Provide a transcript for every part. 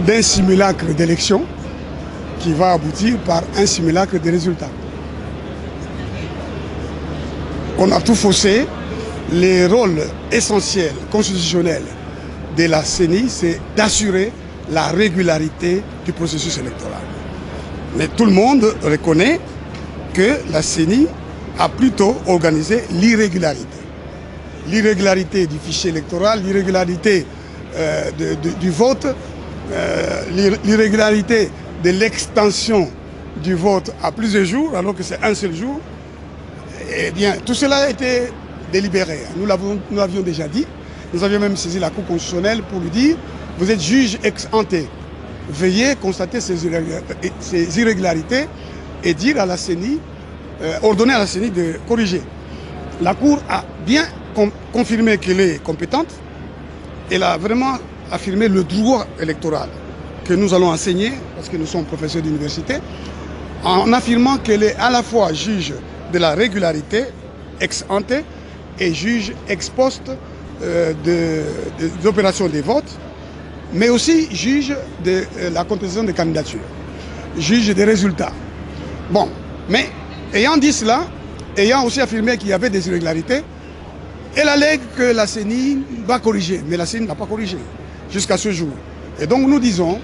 d'un simulacre d'élection qui va aboutir par un simulacre de résultats. On a tout faussé. Les rôles essentiels, constitutionnels de la CENI, c'est d'assurer la régularité du processus électoral. Mais tout le monde reconnaît que la CENI a plutôt organisé l'irrégularité. L'irrégularité du fichier électoral, l'irrégularité du vote, l'irrégularité de l'extension du vote à plusieurs jours, alors que c'est un seul jour. Eh bien, tout cela a été délibéré. Nous l'avions déjà dit. Nous avions même saisi la Cour constitutionnelle pour lui dire « Vous êtes juge ex ante. Veuillez constater ces irrégularités et dire à la CENI, ordonner à la CENI de corriger. » La Cour a bien confirmé qu'elle est compétente. Elle a vraiment affirmé le droit électoral que nous allons enseigner, parce que nous sommes professeurs d'université, en affirmant qu'elle est à la fois juge de la régularité ex ante et juge ex post des opérations des votes, mais aussi juge de la contestation des candidatures, juge des résultats. Bon, mais ayant dit cela, ayant aussi affirmé qu'il y avait des irrégularités, elle allègue que la CENI va corriger, mais la CENI n'a pas corrigé jusqu'à ce jour. Et donc nous disons,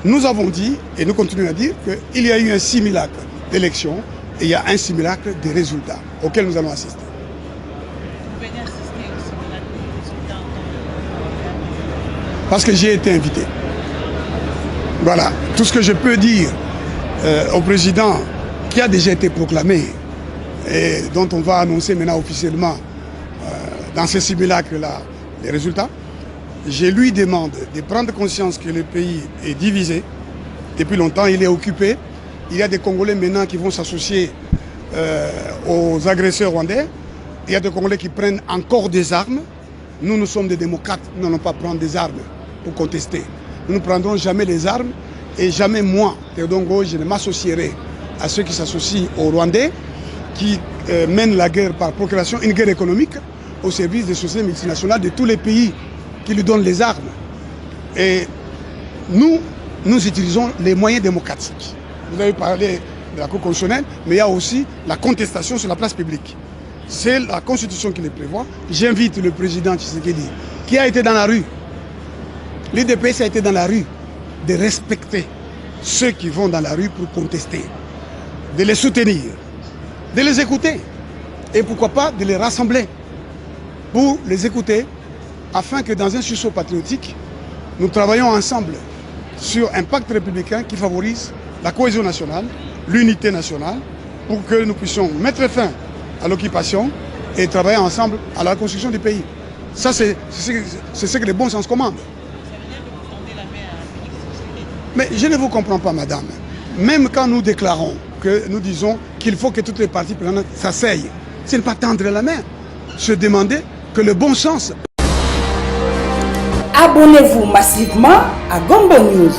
nous avons dit, et nous continuons à dire, qu'il y a eu un simulacre d'élection et il y a un simulacre des résultats auxquels nous allons assister. Vous venez assister au simulacre des résultats? Parce que j'ai été invité. Voilà, tout ce que je peux dire au président qui a déjà été proclamé et dont on va annoncer maintenant officiellement dans ce simulacre-là les résultats, je lui demande de prendre conscience que le pays est divisé. Depuis longtemps, il est occupé. Il y a des Congolais maintenant qui vont s'associer aux agresseurs rwandais. Il y a des Congolais qui prennent encore des armes. Nous, nous sommes des démocrates. Nous n'allons pas prendre des armes pour contester. Nous ne prendrons jamais les armes. Et jamais moi, Théodongo, je ne m'associerai à ceux qui s'associent aux Rwandais, qui mènent la guerre par procuration, une guerre économique, au service des sociétés multinationales de tous les pays qui lui donnent les armes. Et nous utilisons les moyens démocratiques. Vous avez parlé de la Cour constitutionnelle, mais il y a aussi la contestation sur la place publique. C'est la Constitution qui les prévoit. J'invite le président Tshisekedi, qui a été dans la rue, l'UDPS a été dans la rue, de respecter ceux qui vont dans la rue pour contester, de les soutenir, de les écouter, et pourquoi pas de les rassembler pour les écouter, afin que dans un sursaut patriotique, nous travaillons ensemble sur un pacte républicain qui favorise la cohésion nationale, l'unité nationale, pour que nous puissions mettre fin à l'occupation et travailler ensemble à la reconstruction du pays. Ça, c'est ce que le bon sens commande. Mais je ne vous comprends pas, madame. Même quand nous déclarons, que nous disons qu'il faut que toutes les parties prenantes s'asseyent, ce n'est pas tendre la main, se demander que le bon sens. Abonnez-vous massivement à Gombo News.